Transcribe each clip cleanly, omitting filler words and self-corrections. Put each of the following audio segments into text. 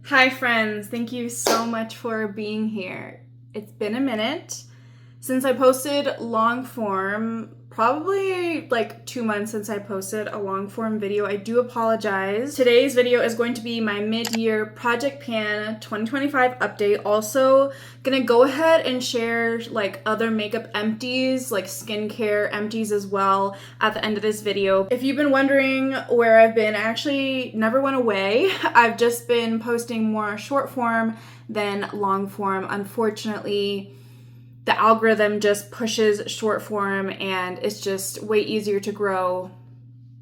Hi friends, thank you so much for being here. It's been a minute since I posted long form, probably like 2 months since I posted a long form video. I do apologize. Today's video is going to be my mid-year Project Pan 2025 update. Also gonna go ahead and share like other makeup empties, like skincare empties as well at the end of this video. If you've been wondering where I've been, I actually never went away. I've just been posting more short form than long form. Unfortunately, the algorithm just pushes short form and it's just way easier to grow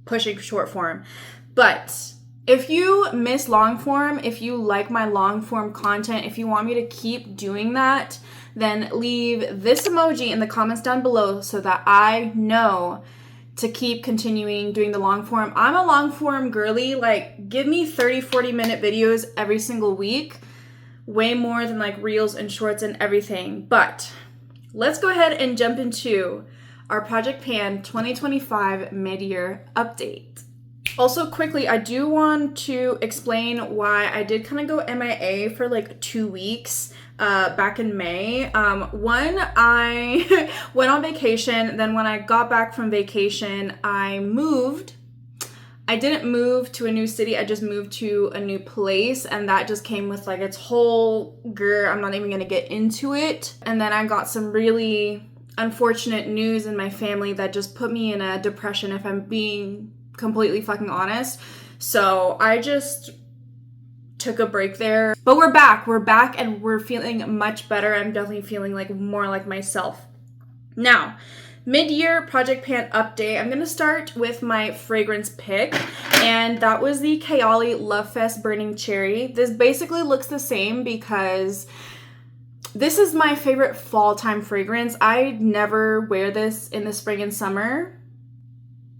pushing short form. But if you miss long form, if you like my long form content, if you want me to keep doing that, then leave this emoji in the comments down below so that I know to keep continuing doing the long form. I'm a long form girly. Like, give me 30-40 minute videos every single week. Way more than like reels and shorts and everything. But let's go ahead and jump into our Project Pan 2025 mid-year update. Also, quickly, I do want to explain why I did kind of go MIA for like 2 weeks back in May. One, I went on vacation. Then when I got back from vacation, I moved. I didn't move to a new city, I just moved to a new place, and that just came with like its whole I'm not even gonna get into it. And then I got some really unfortunate news in my family that just put me in a depression, if I'm being completely fucking honest. So I just took a break there. But we're back and we're feeling much better. I'm definitely feeling like more like myself. Now, mid-year Project Pan update. I'm going to start with my fragrance pick, and that was the Kayali Lovefest Burning Cherry. This basically looks the same because this is my favorite fall time fragrance. I never wear this in the spring and summer,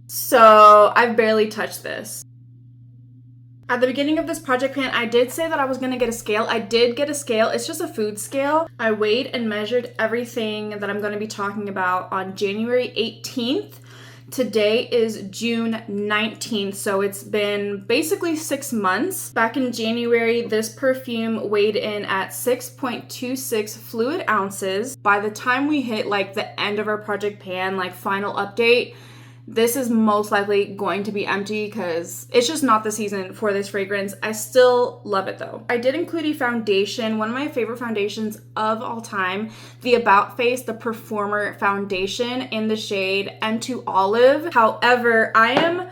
so I've barely touched this. At the beginning of this Project Pan, I did say that I was going to get a scale. I did get a scale. It's just a food scale. I weighed and measured everything that I'm going to be talking about on January 18th. Today is June 19th, so it's been basically 6 months. Back in January, this perfume weighed in at 6.26 fluid ounces. By the time we hit like the end of our Project Pan, like final update, this is most likely going to be empty because it's just not the season for this fragrance. I still love it though. I did include a foundation, one of my favorite foundations of all time, the About Face, the Performer Foundation in the shade M2 Olive. However, I am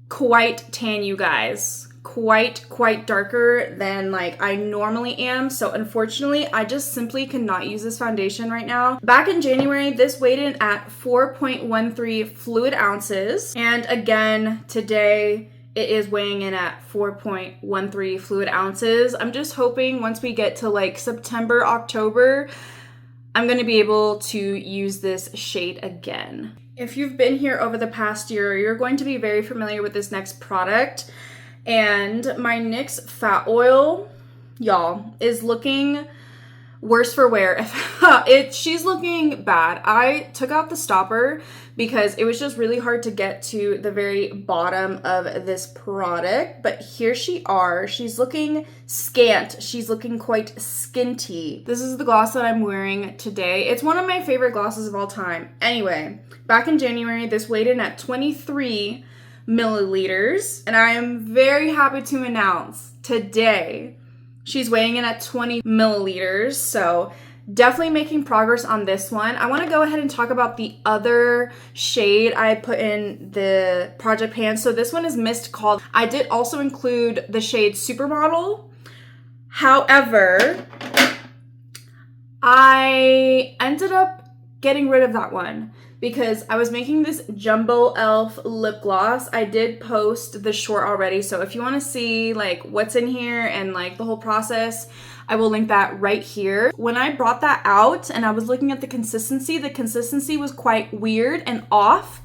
quite tan, you guys. Quite darker than like I normally am, so unfortunately I just simply cannot use this foundation right now. Back in January, this weighed in at 4.13 fluid ounces, and again today it is weighing in at 4.13 fluid ounces. I'm just hoping once we get to like September, October, I'm going to be able to use this shade again. If you've been here over the past year, you're going to be very familiar with this next product. And my NYX Fat Oil, y'all, is looking worse for wear. She's looking bad. I took out the stopper because it was just really hard to get to the very bottom of this product. But here she's looking scant. She's looking quite skinty. This is the gloss that I'm wearing today. It's one of my favorite glosses of all time. Anyway, back in January, this weighed in at 23 milliliters, and I am very happy to announce today she's weighing in at 20 milliliters, so definitely making progress on this one. I want to go ahead and talk about the other shade I put in the Project Pan. So this one is Missed Call. I did also include the shade Supermodel. However, I ended up getting rid of that one because I was making this Jumbo Elf lip gloss. I did post the short already, so if you want to see like what's in here and like the whole process, I will link that right here. When I brought that out and I was looking at the consistency was quite weird and off,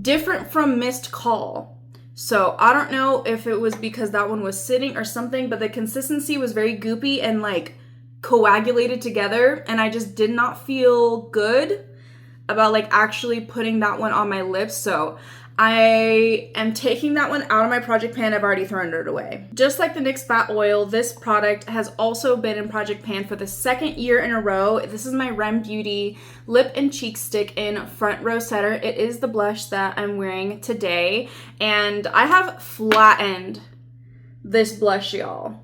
different from Missed Call. So I don't know if it was because that one was sitting or something, but the consistency was very goopy and like coagulated together, and I just did not feel good about like actually putting that one on my lips. So I am taking that one out of my project pan. I've already thrown it away. Just like the NYX Fat Oil, this product has also been in project pan for the second year in a row. This is my Rem Beauty Lip and Cheek Stick in Front Row Setter. It is the blush that I'm wearing today, and I have flattened this blush, y'all.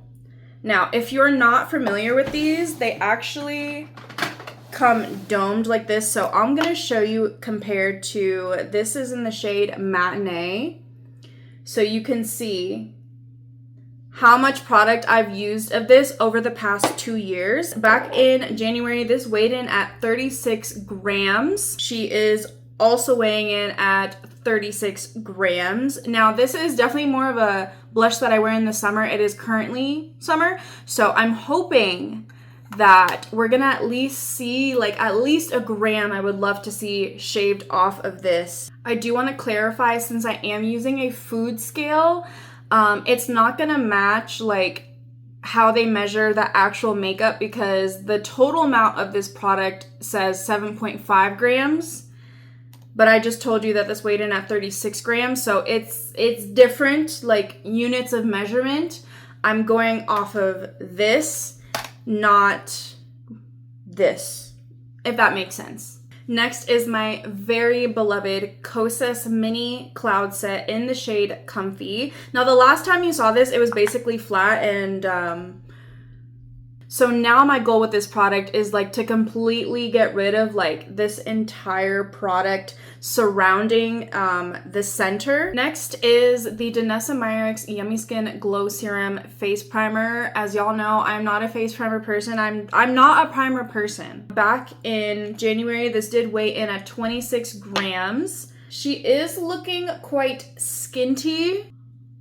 Now, if you're not familiar with these, they actually come domed like this. So I'm gonna show you compared to, this is in the shade Matinee. So you can see how much product I've used of this over the past 2 years. Back in January, this weighed in at 36 grams. She is also weighing in at 36 grams. Now, this is definitely more of a blush that I wear in the summer. It is currently summer, so I'm hoping that we're gonna at least see like at least a gram I would love to see shaved off of this. I do want to clarify, since I am using a food scale, it's not gonna match like how they measure the actual makeup, because the total amount of this product says 7.5 grams. But I just told you that this weighed in at 36 grams, so it's different, like units of measurement. I'm going off of this, not this, if that makes sense. Next is my very beloved Kosas Mini Cloud Set in the shade Comfy. Now, the last time you saw this, it was basically flat, and so now my goal with this product is like to completely get rid of like this entire product surrounding the center. Next is the Danessa Myricks Yummy Skin Glow Serum Face Primer. As y'all know, I'm not a face primer person. I'm not a primer person. Back in January, this did weigh in at 26 grams. She is looking quite skinty.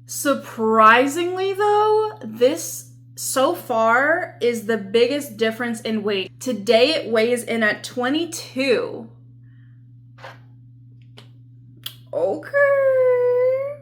Surprisingly though, this so far is the biggest difference in weight. Today it weighs in at 22. Okay.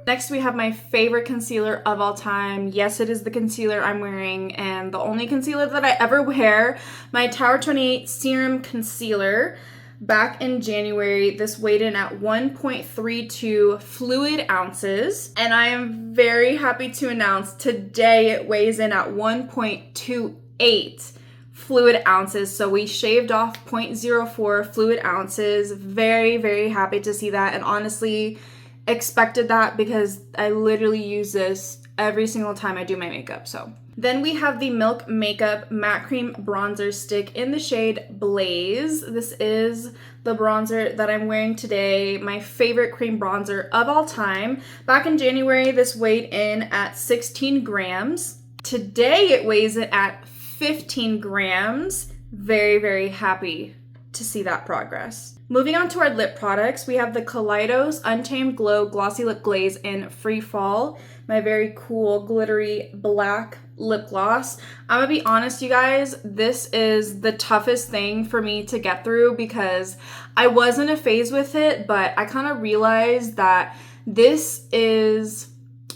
Next we have my favorite concealer of all time. Yes, it is the concealer I'm wearing, and the only concealer that I ever wear, my Tower 28 Serum Concealer. Back in January, this weighed in at 1.32 fluid ounces, and I am very happy to announce today it weighs in at 1.28 fluid ounces. So we shaved off 0.04 fluid ounces. Very, very happy to see that, and honestly expected that because I literally use this every single time I do my makeup. So then we have the Milk Makeup Matte Cream Bronzer Stick in the shade Blaze. This is the bronzer that I'm wearing today, my favorite cream bronzer of all time. Back in January, this weighed in at 16 grams. Today, it weighs in at 15 grams. Very, very happy to see that progress. Moving on to our lip products, we have the Kaleidos Untamed Glow Glossy Lip Glaze in Freefall, my very cool glittery black lip gloss. I'm gonna be honest, you guys, this is the toughest thing for me to get through because I was in a phase with it, but I kind of realized that this is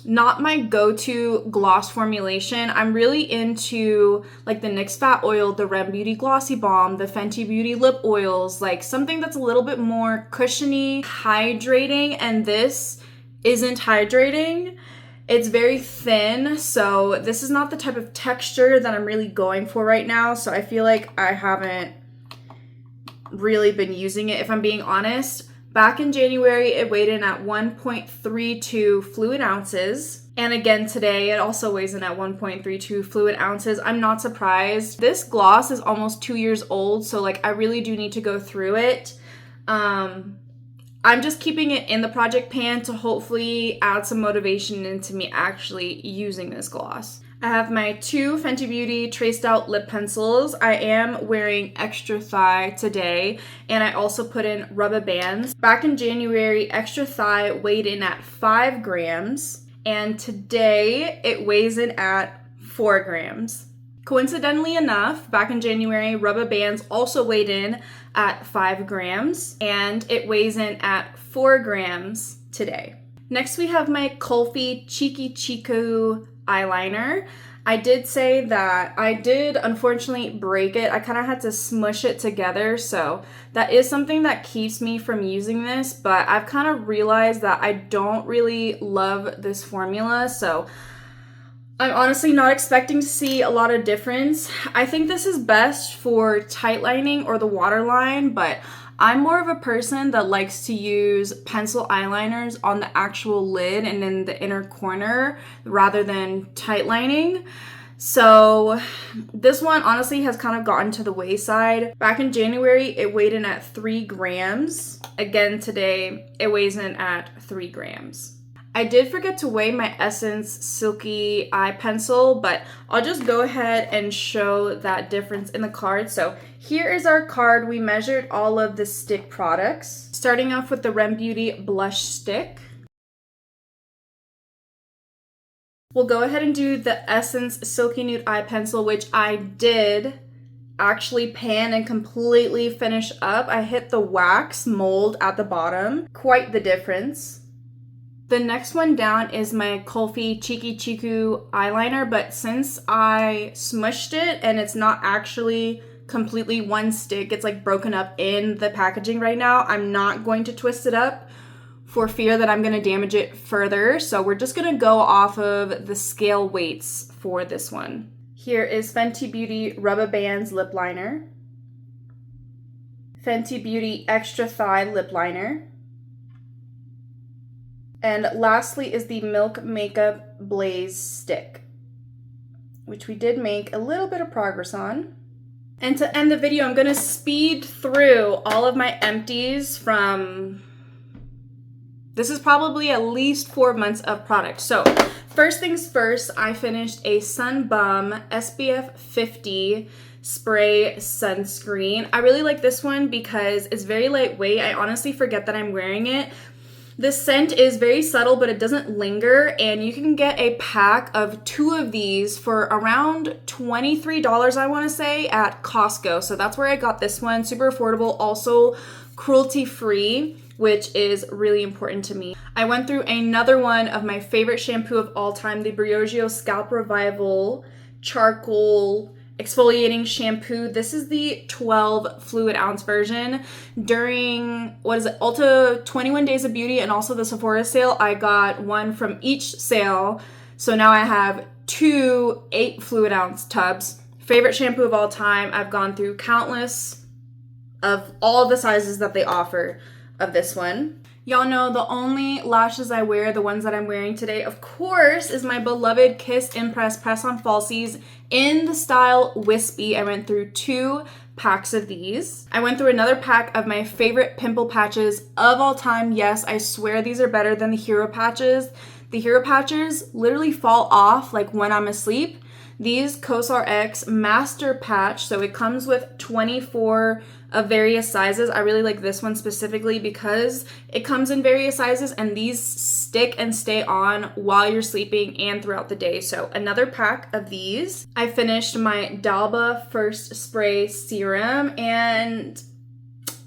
not my go-to gloss formulation. I'm really into like the NYX Fat Oil, the Rem Beauty Glossy Balm, the Fenty Beauty Lip Oils, like something that's a little bit more cushiony, hydrating, and this isn't hydrating. It's very thin, so this is not the type of texture that I'm really going for right now, so I feel like I haven't really been using it, if I'm being honest. Back in January, it weighed in at 1.32 fluid ounces. And again today, it also weighs in at 1.32 fluid ounces. I'm not surprised. This gloss is almost 2 years old, so like I really do need to go through it. I'm just keeping it in the project pan to hopefully add some motivation into me actually using this gloss. I have my two Fenty Beauty Traced Out Lip Pencils. I am wearing Extra Thigh today, and I also put in rubber bands. Back in January, Extra Thigh weighed in at 5 grams, and today it weighs in at 4 grams. Coincidentally enough, back in January, rubber bands also weighed in at 5 grams, and it weighs in at 4 grams today. Next, we have my Kulfi Cheeky Chiku eyeliner. I did say that I did unfortunately break it. I kind of had to smush it together, so that is something that keeps me from using this, but I've kind of realized that I don't really love this formula, so I'm honestly not expecting to see a lot of difference. I think this is best for tight lining or the waterline, but I'm more of a person that likes to use pencil eyeliners on the actual lid and in the inner corner rather than tight lining. So this one honestly has kind of gotten to the wayside. Back in January, it weighed in at 3 grams. Again, today, it weighs in at 3 grams. I did forget to weigh my Essence Silky Eye Pencil, but I'll just go ahead and show that difference in the card. So here is our card. We measured all of the stick products, starting off with the Rem Beauty Blush Stick. We'll go ahead and do the Essence Silky Nude Eye Pencil, which I did actually pan and completely finish up. I hit the wax mold at the bottom. Quite the difference. The next one down is my Kulfi Cheeky Chiku eyeliner, but since I smushed it and it's not actually completely one stick, it's like broken up in the packaging right now, I'm not going to twist it up for fear that I'm going to damage it further. So we're just going to go off of the scale weights for this one. Here is Fenty Beauty Rubber Bands Lip Liner, Fenty Beauty Extra Thigh Lip Liner, and lastly is the Milk Makeup Blaze Stick, which we did make a little bit of progress on. And to end the video, I'm going to speed through all of my empties from, this is probably at least 4 months of product. So first things first, I finished a Sun Bum SPF 50 spray sunscreen. I really like this one because it's very lightweight. I honestly forget that I'm wearing it. The scent is very subtle, but it doesn't linger, and you can get a pack of 2 of these for around $23, I want to say, at Costco. So that's where I got this one. Super affordable, also cruelty-free, which is really important to me. I went through another one of my favorite shampoo of all time, the Briogeo Scalp Revival Charcoal Exfoliating Shampoo. This is the 12 fluid ounce version. During, Ulta 21 Days of Beauty and also the Sephora sale, I got one from each sale. So now I have 2 8 fluid ounce tubs. Favorite shampoo of all time. I've gone through countless of all the sizes that they offer of this one. Y'all know the only lashes I wear, the ones that I'm wearing today, of course, is my beloved Kiss Impress Press-On Falsies in the style Wispy. I went through 2 packs of these. I went through another pack of my favorite pimple patches of all time. Yes, I swear these are better than the Hero Patches. The Hero Patches literally fall off like when I'm asleep. These Kosas X Master Patch, so it comes with 24 of various sizes. I really like this one specifically because it comes in various sizes and these stick and stay on while you're sleeping and throughout the day. So another pack of these. I finished my Dalba First Spray Serum and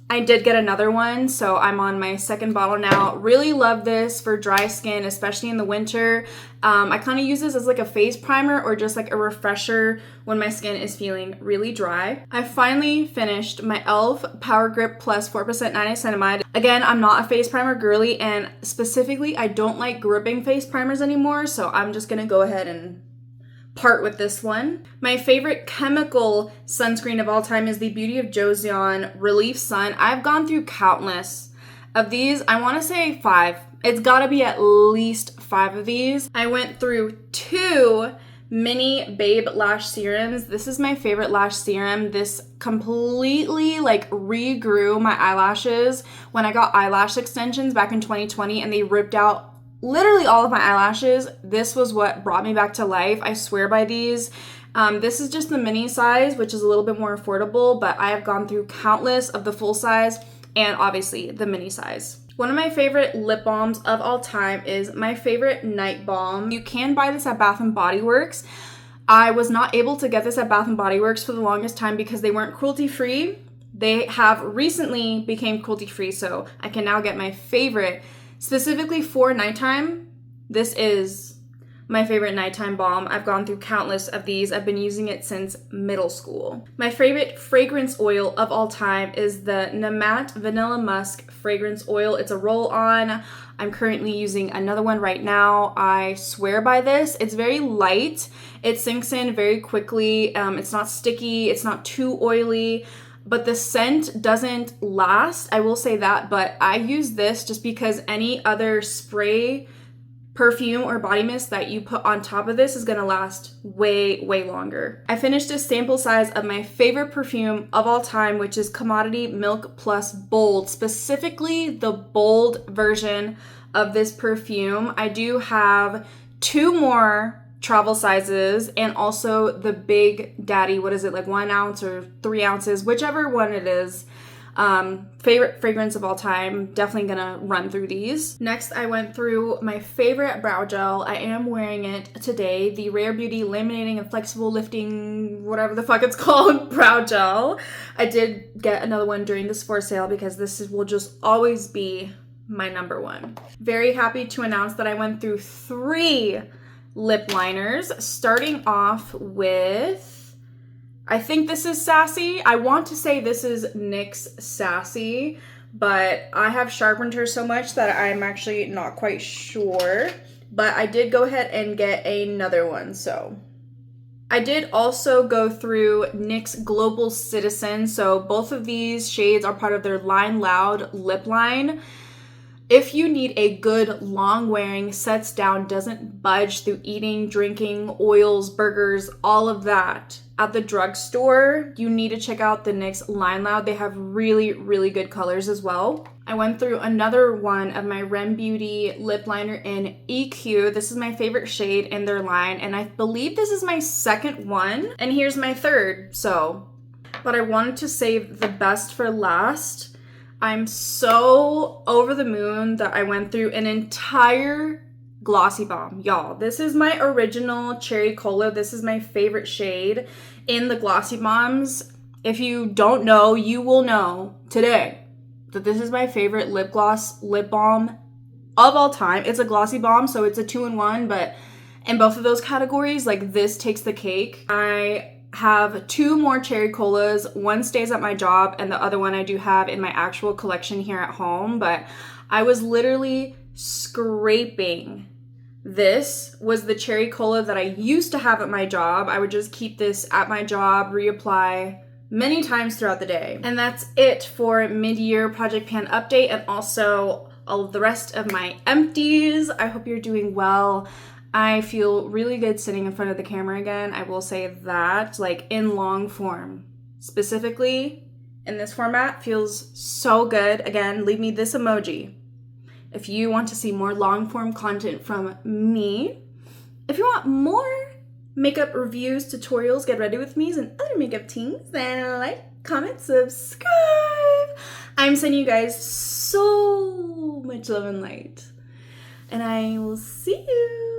I did get another one, so I'm on my second bottle now. Really love this for dry skin, especially in the winter. I kind of use this as like a face primer or just like a refresher when my skin is feeling really dry. I finally finished my e.l.f. Power Grip Plus 4% niacinamide. Again, I'm not a face primer girly, and specifically, I don't like gripping face primers anymore, so I'm just gonna go ahead and part with this one. My favorite chemical sunscreen of all time is the Beauty of Joseon Relief Sun. I've gone through countless of these. I want to say 5. It's got to be at least 5 of these. I went through 2 mini Babe lash serums. This is my favorite lash serum. This completely like regrew my eyelashes when I got eyelash extensions back in 2020 and they ripped out literally all of my eyelashes. This was what brought me back to life. I swear by these. This is just the mini size, which is a little bit more affordable, but I have gone through countless of the full size and obviously the mini size. One of my favorite lip balms of all time is my favorite night balm. You can buy this at Bath & Body Works. I was not able to get this at Bath & Body Works for the longest time because they weren't cruelty-free. They have recently became cruelty-free, so I can now get my favorite specifically for nighttime. This is my favorite nighttime balm. I've gone through countless of these. I've been using it since middle school. My favorite fragrance oil of all time is the Namat Vanilla Musk Fragrance Oil. It's a roll-on. I'm currently using another one right now. I swear by this. It's very light. It sinks in very quickly. It's not sticky. It's not too oily. But the scent doesn't last. I will say that. But I use this just because any other spray, perfume, or body mist that you put on top of this is gonna last way, way longer. I finished a sample size of my favorite perfume of all time, which is Commodity Milk Plus Bold, specifically the bold version of this perfume. I do have 2 more travel sizes and also the Big Daddy, what is it, like 1 ounce or 3 ounces, whichever one it is. Favorite fragrance of all time. Definitely gonna run through these. Next, I went through my favorite brow gel. I am wearing it today, the Rare Beauty Laminating and Flexible Lifting, whatever the fuck it's called, brow gel. I did get another one during this Sephora sale because will just always be my number one. Very happy to announce that I went through 3 lip liners, starting off with, I think this is Sassy. I want to say this is NYX Sassy, but I have sharpened her so much that I'm actually not quite sure. But I did go ahead and get another one, so. I did also go through NYX Global Citizen, so both of these shades are part of their Line Loud lip line. If you need a good, long-wearing, sets down, doesn't budge through eating, drinking, oils, burgers, all of that at the drugstore, you need to check out the NYX Line Loud. They have really, really good colors as well. I went through another one of my Rem Beauty lip liner in EQ. This is my favorite shade in their line, and I believe this is my second one, and here's my third, so. But I wanted to save the best for last. I'm so over the moon that I went through an entire glossy bomb. Y'all, this is my original Cherry Cola. This is my favorite shade in the glossy bombs. If you don't know, you will know today that this is my favorite lip gloss lip balm of all time. It's a glossy bomb, so it's a 2-in-1, but in both of those categories, like, this takes the cake. I have 2 more Cherry Colas. One stays at my job and the other one I do have in my actual collection here at home, but I was literally scraping. This was the Cherry Cola that I used to have at my job. I would just keep this at my job, reapply many times throughout the day. And that's it for mid-year Project Pan update and also all of the rest of my empties. I hope you're doing well. I feel really good sitting in front of the camera again. I will say that, like, in long form, specifically in this format, feels so good. Again, leave me this emoji if you want to see more long form content from me. If you want more makeup reviews, tutorials, get ready with me's and other makeup teams, then like, comment, subscribe. I'm sending you guys so much love and light, and I will see you